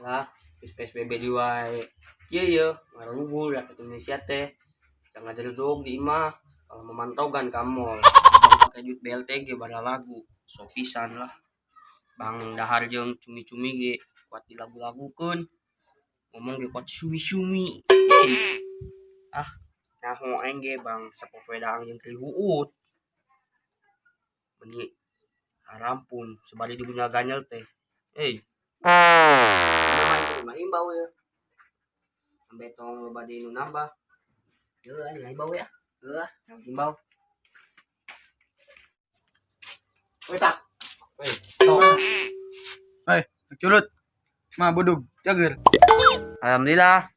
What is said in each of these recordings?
lah geus PSBB di wae ieu ngaruhul rakyat Indonesia teh tengah duduk di imah memantau kan kamol pakai duit BLTG bala lagu so pisan lah Bang Dahar jeung cumi-cumi ge kuat dilagu-lagukeun ngomong ge kuat sumi-sumi naho aing ge Bang sapopoe daang jeung Tri Huut meni harampun sebari digunya ganyel teh mah himbau ya ambe tong bade nu nambah aing himbau ya himbau tak curut mah budug cager. alhamdulillah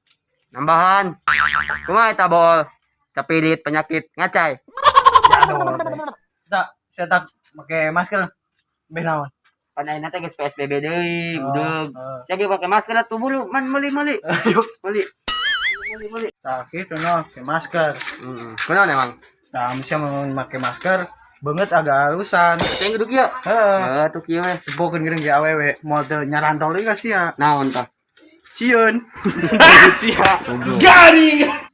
nambahan kumaha eta bol capilit penyakit ngacai Saya tak pakai masker. Beh naon? pan ayeuna teh geus PSBB deui budeg saya ge pake masker atuh bulu man meuli Tak kitu no, pakai masker. kunaon emang Tah bisa memakai masker banget agak halusan. teh duduk ieu Heeh. tuh kieu mah Bokeun geuning ge awewe moal teu nyarantol deui ka sia. naon tah Cieun. cia Garing.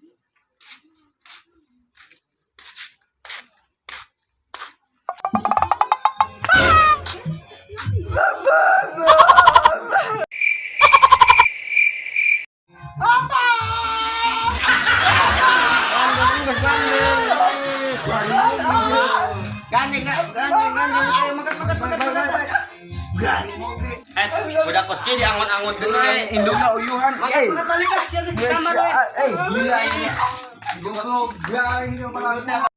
gandeng ayo makan udah koski diangon-angon geuning Indungna uyuhan. gila ini Goblok garing jeung malah.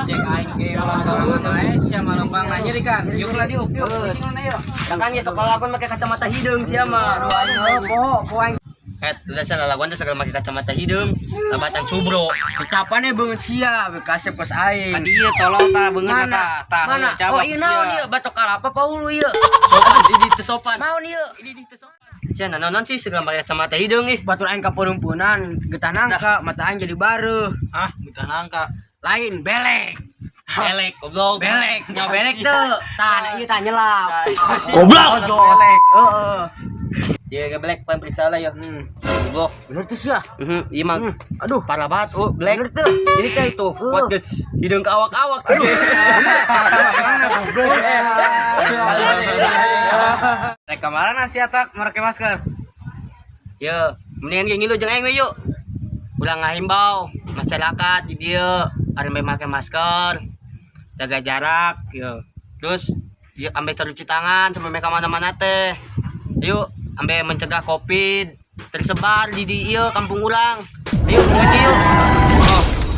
cek aing ge masalah nae sia mah lembang nyeri kan yuk kan ya sekolah pun make kacamata hidung sia mah aduh aing po aing udah salah laguan teh segala make kacamata hidung labatan subro kecapane beungeut sia kasep pas aing kan ieu tolong tah beungeut tah mana oh ieu naon ieu batok kalapa paulu ieu sopan di teu sopan naon ieu di teu sopan sia naon sih segala make kacamata hidung ih batur aing ka perumpunan getah nangka mata aing jadi bareuh Bukan nangka. lain belek goblok belek nya belek teu tah ieu tah nyelap Goblok. belek heeh dia ge black pan periksa lah ya goblok bener tuh sia iya mah aduh parah banget black bener tuh jadi kayak itu kuat guys hidung ke awak-awak rek kamarana sia tak make masker ya mendingan kayak gitu jeung aing we yuk ulang ngahimbau masyarakat di dieu are make masker jaga jarak ya terus yuk ambil cuci tangan sampai ke mana-mana teh yuk ambil mencegah covid tersebar di ieu kampung urang ayo yuk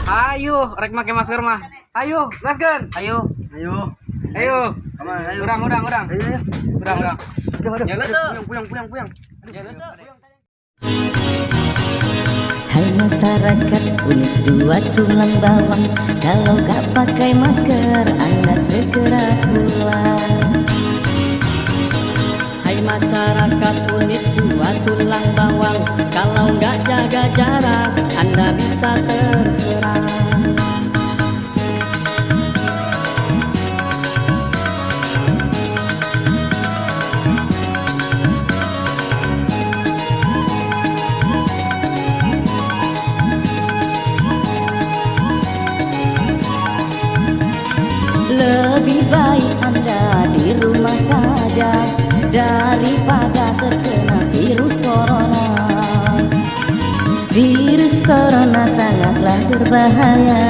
ayo rek make masker mah ayo gaskeun ayo urang urang jaga tuh puyang jaga tuh Hai masyarakat unik dua tulang bawang. Kalau gak pakai masker Anda segera pulang. Hai masyarakat unit dua tulang bawang. Kalau gak jaga jarak Anda bisa terserang. Lebih baik Anda di rumah saja daripada terkena virus corona. Virus corona sangatlah berbahaya.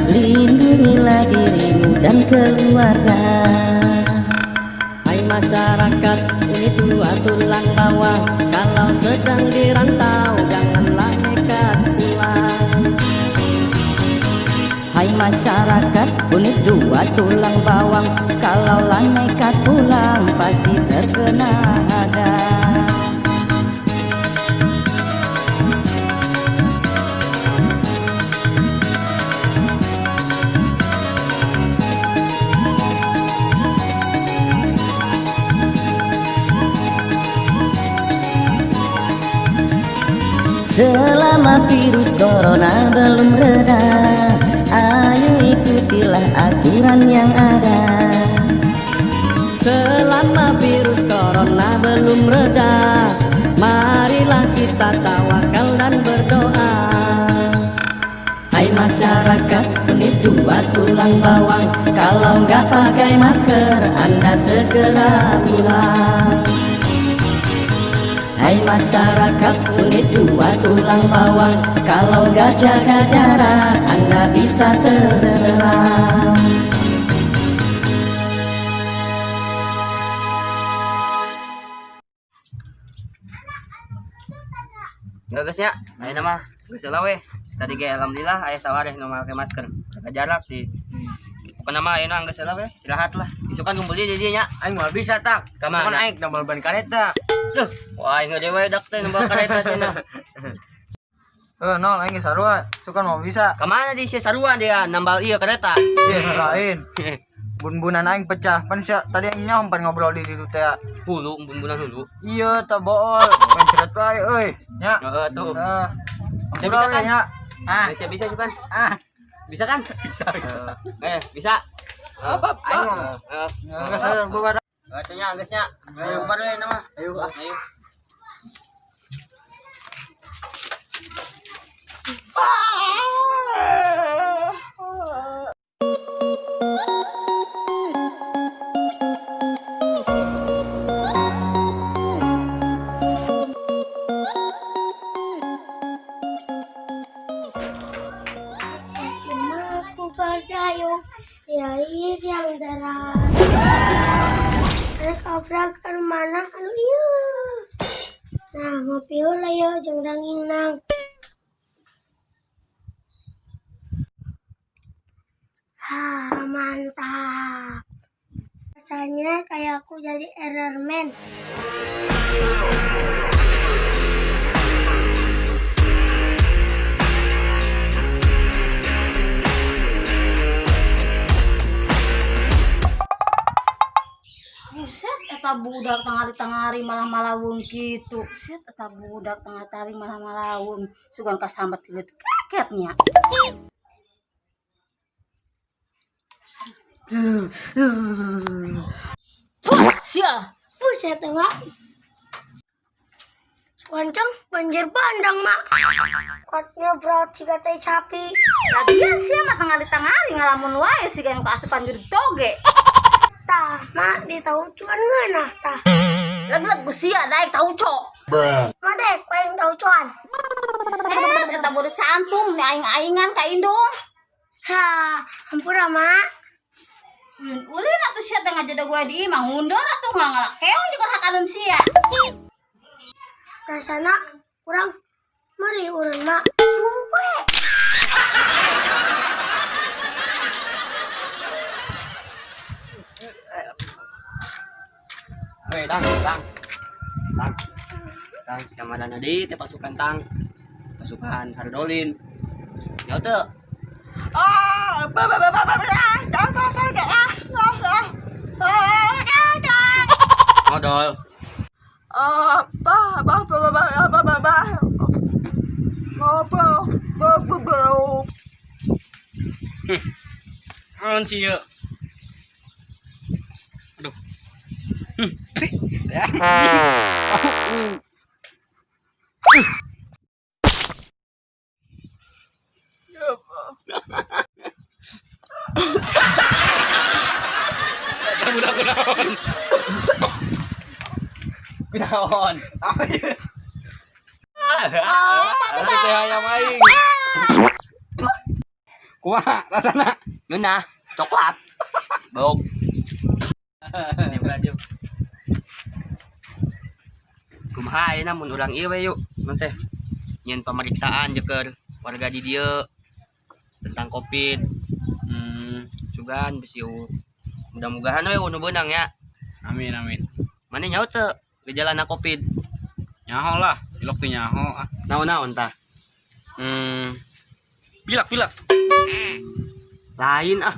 Lindungilah dirimu dan keluarga. Hai masyarakat unit dua tulang bawang. Kalau sedang dirantau janganlah nekat pulang. Hai masyarakat unit dua tulang bawang. Kalau nekat pulang pasti terkena hadap. Selama virus corona belum reda, ayo ikutilah aturan yang ada. Selama virus corona belum reda, marilah kita tawakal dan berdoa. Hai masyarakat, unit 2 tulang bawang, kalau nggak pakai masker Anda segera pulang. Hai masyarakat, unit 2 tulang bawang, kalau nggak jaga jarak Anda bisa terserang. Enggak guys ya, ayo nama geus heula we. Tadi ge alhamdulillah aya sawareh nu make masker. Jaga jarak di. Pokona mah ayeuna geus heula we, istirahat lah. Isukan kumpul di dieu nya. Aing mau bisa tak. Ka mana? Kan aing nambal ban kareta. Duh, wah aing dewe dak teh nambah kareta cenah. Nol aing geus sarua, sukan mau bisa. Ka mana di si saruan dia nambal ieu kereta? Lain. Bun-bunan aing pecah. Pan sia tadi aing nyaho pan ngobrol di ditu teh. Hulu bun-bunan hulu. Iya, tak bool. Main ceret bae euy. Nya. Heeh tuh. Bisa bisa kan? nya. Bisa juga kan? Bisa kan? Bisa. Bisa. Apa? Ayo. Enggak sadar bubar. Atunya geusnya. Ayo bubar we nama. Ayo. Ayo. Cuma aku berdayung di air yang deras. Anak ke mana? Anu iya. Nah, ngopi heula yuk jeung ranginang. Mantap. Rasanya kayak aku jadi Iron-Man. Buset, eta budak tengah-tengah malah malawung gitu. Buset, eta budak tengah-tengah malah malawung. Sugan kasambat tilit kaketnya. Sia. Buset, Mak. Wancang banjir bandang, Mak. Kuatnya berat jika teh capi. Lagian sia mah tengah ngalamun wae si kan kaasupan jurig toge. Tah, Mak, di taucuan ngeunah tah. Leg-leg sia daek tauco. Mak dek, paling taucuan. Buset, eta beureut santum ni aing-aingan ka indung. Ha, hampura, Mak. Ulin atuh sia teh ngajada gue di imah mundur atuh ngalakeong juga hakaneun sia. Rasana kurang meri urang, Mak. Suwe. Weh, tang. Kamadan di teh pasukan tang. Pasukan Hardolin. Ya teu. Modal. Naon sih ya? Aduh. Kunaon? Tapi teh ayam aing. Kumaha rasana? Ngeunah, coklat. Bau. Diam. Kumaha ayeuna mun urang ieu we yuk. Mun teh nyen pemeriksaan jeung warga di dieu tentang Covid. Sugan bisi mudah-mudahan we nu beunang ya. Amin. Mane nyaho teu gejalana Covid? Nyaho lah, ilok teh nyaho. Naon-naon tah? Pilak. Lain ah.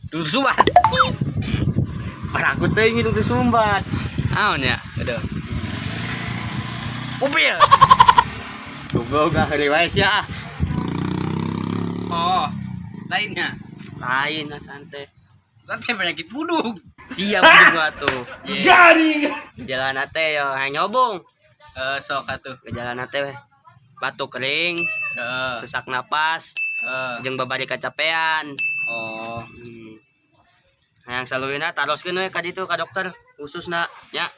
Tuh sumbat. Parakut teuing hidung teh sumbat. Naon ya? Aduh. Mobil. Goblok gak riwayat ya. Oh, lainnya. Lain lah santai. Santai penyakit buduk. Siap juga tuh. Garing. Jalan nate yo, hanya nyobong. Sok atuh. Jalan nate weh. Batuk kering, sesak napas, jeung babari kacapean. Oh, Nah, yang salurina taroskeun we ka ditu ka dokter khususna nya.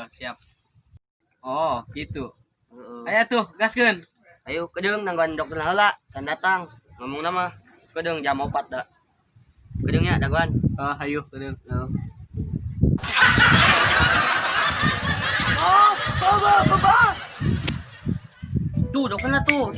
siap. Oh, gitu. Aya tuh, gaskeun. Ayo kedeung nangguan dokter heula, can datang. Ngomongna mah kedeung jam 4 da. Kedeung nya daguan. Hayu, kedeung. Tuh dokterna tuh.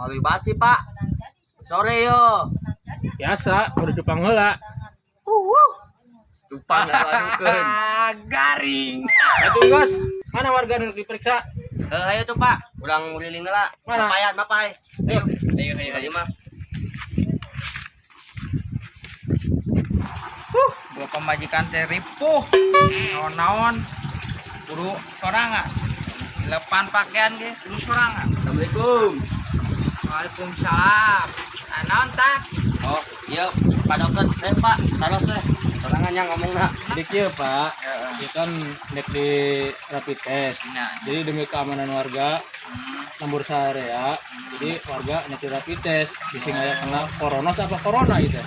Oli baci pak. Sore yo. Biasa, udah Jepang heula. Cupang ngadukeun. Garing. Atuh, Gos. Mana warga nu diperiksa? Ayo tuh pak, ulang ngeliling heula. Mana? Mapai. Ayo. Ayo mah. Gua pemajikan teh ripuh. Naon-naon. Kudu sorangan. Lepan pakaian ge kudu sorangan. Assalamualaikum. Waalaikumsalam. Naon tah? Oh, iya Pak Dokter. Pak, taros teh. Sorangan yang ngomongna. Jadi kieu Pak, ieu kan nek di rapid test. Jadi demi keamanan warga lembur sarea, jadi warga nek di rapid test bisa aya kena corona apa corona itu.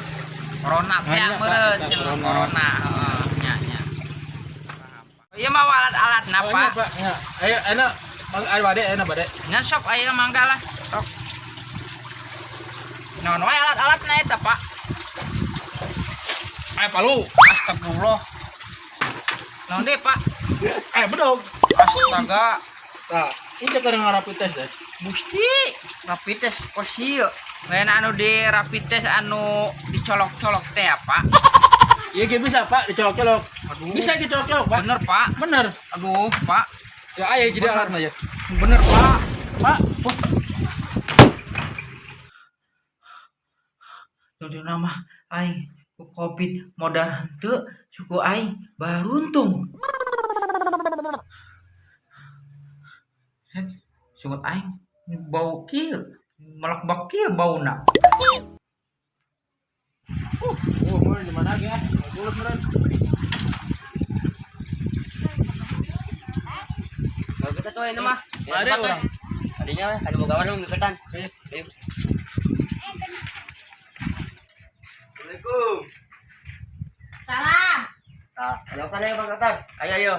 Corona teh Hanya, Pak, meureun kita jeung corona. corona. Nya. Ieu mah alat-alat Oh, napa? iya, Pak. Ya, ayo enak enak bade. Nya sok aya mangga lah. Sok. Naon wae alat-alatna eta, Pak? Ayo palu. Astagfirullah. Naon deh, Pak? Ayo bedog. Astaga. Nah, ini keur rapid test deh. Musti rapid test kok sieu. Lain anu di rapid test anu dicolok-colok teh apa? Iya ge bisa Pak, dicolok-colok. Bisa dicolok-colok Pak. Bener, Pak. Bener. Aduh, Pak. Ya ayo jadi alatna ya. Bener, Pak. Pak. Jadi nama aing ku Covid modal henteu suku aing baruntung. Sungut aing bau kieu, melak kieu bauna. Oh, mau di mana ge? Dulu meureun. Kalau kita tuh ini mah. Ada orang. Tadinya weh kada boga warung deketan. Ayo. Assalamualaikum. Salam. Nah, dokter ya Bang Dokter. Ayo.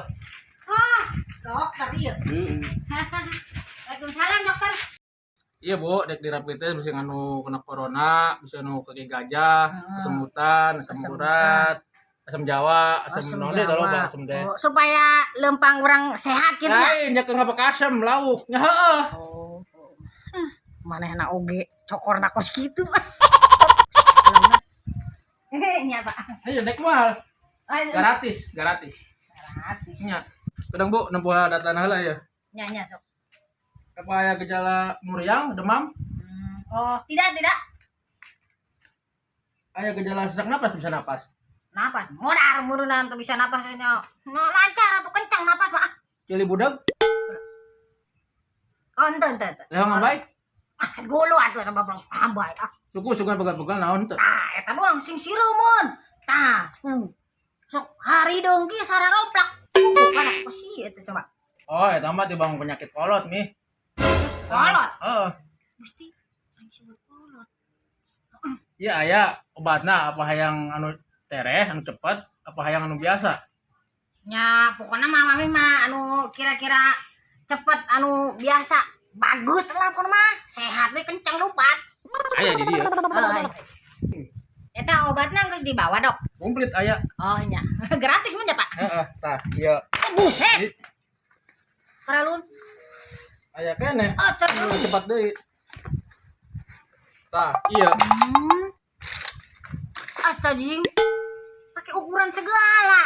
Oh, dokter ieu. Heeh. Waalaikumsalam, dokter. Iya Bu, dek di rapid test bisa nganu kena corona, bisa nganu kaki gajah, kesemutan, asam urat, asam Jawa, asam naon deh tolong Pak asam teh. Oh, supaya lempang orang sehat gitu ya. Lain nya kena pakai asam lauk. Nya heueuh. Manehna oge cokorna kos kitu. Nya, Pak. Ayo naik mal. Ayo. Gratis. Gratis. Nya. Kadang Bu nempuh datana heula ya. Nya sok. Apa aya gejala meriang, demam? Oh, tidak. Aya gejala sesak napas bisa napas. Napas. Modar murunan tuh bisa napas nya. Lancar atau kencang napas, Pak. Cili budak, Oh, ente. leong ambay, Gulu atuh na babang ambay. suku pegal-pegal naon teu. Eta doang sing sirumun. Tah, sok hari dong ki sararomplak. Bukan apa sih eta coba. Oh, eta mah tibang penyakit kolot nih. Kolot. Heeh. Mesti aing sebut kolot. Iya aya obatna apa hayang anu tereh anu cepet apa hayang anu biasa. Nya pokoknya mami mah anu kira-kira cepet anu biasa bagus lah pokoknya mah sehat we kencang lompat. Aya di dieu. Eta obatna geus dibawa dok. Komplit aya. Oh nya gratis mun ya Pak. Heeh, tah iya. Buset. Paralun. Aya keneh. Oh cepet. Anu cepat deui. Tah, iya. Astagfirullah. Pakai ukuran segala.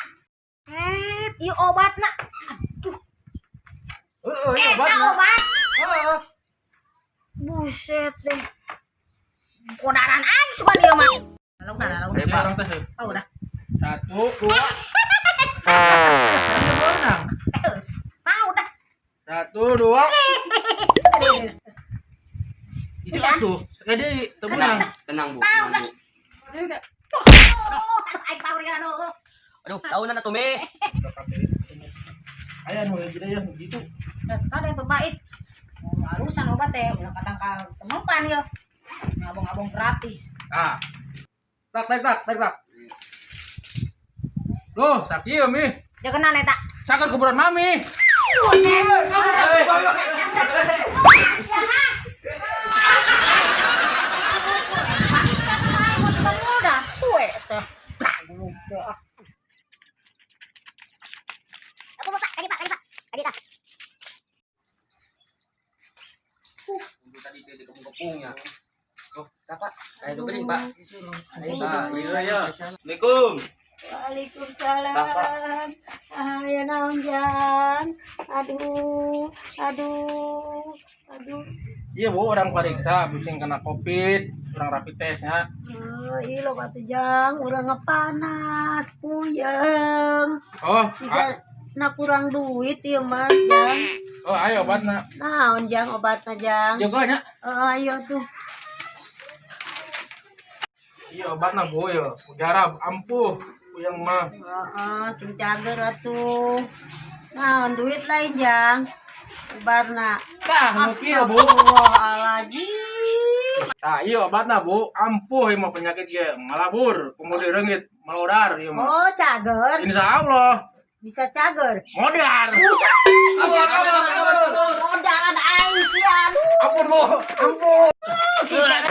Iya obatna. Aduh. Obat. Obat. Buset deh. Kodaran aing suka dia mah. Udah. Orang teh. Oh, udah. 1, 2. Menang. Ah, udah. 1, 2. Itu satu. Sekali temenang. Tenang bu, tenang bu. Aing tahu dia anu. Aduh, tahu na tuh me. Ayo nu jadi ya begitu. Kada yang terbaik. Harusan obat teh udah katangkal temupan ya. Ngabong-ngabong gratis. Ah. Tak. Loh, sakit ya mi. Jangan kenal eta. Sakit kuburan mami. Udah suwe teh. Aku mau Pak, tadi Pak. Tadi Kak. Tadi di kepung-kepungnya. Oh, Pak. Ayo gering, Pak. Ayo. Assalamualaikum. Waalaikumsalam. Ya naon Jang. Aduh. Iya bu, orang periksa, pusing kena COVID, orang rapid testnya. Iya lo batu Jang, udah ngepanas, puyeng. Oh, Na kurang duit ya mah Jang. oh ayo obatnya. Naon Jang obatna Jang. Joganya. Ayo tuh. Iya obatnya bu ya, udara ampuh, yang mah. Sing cager atuh. Naon duit lain Jang. Obatna. Tah, mungkin bu. Astagfirullahaladzim. Nah, iya obatnya bu, ampuh yang mah penyakit ya, malabur, kemudian rengit, melodar, ya mah. Oh cager. Insya Allah, Bisa cager. modar. Modal ada aing sih aduh. Ampun bu, ampun. Jangan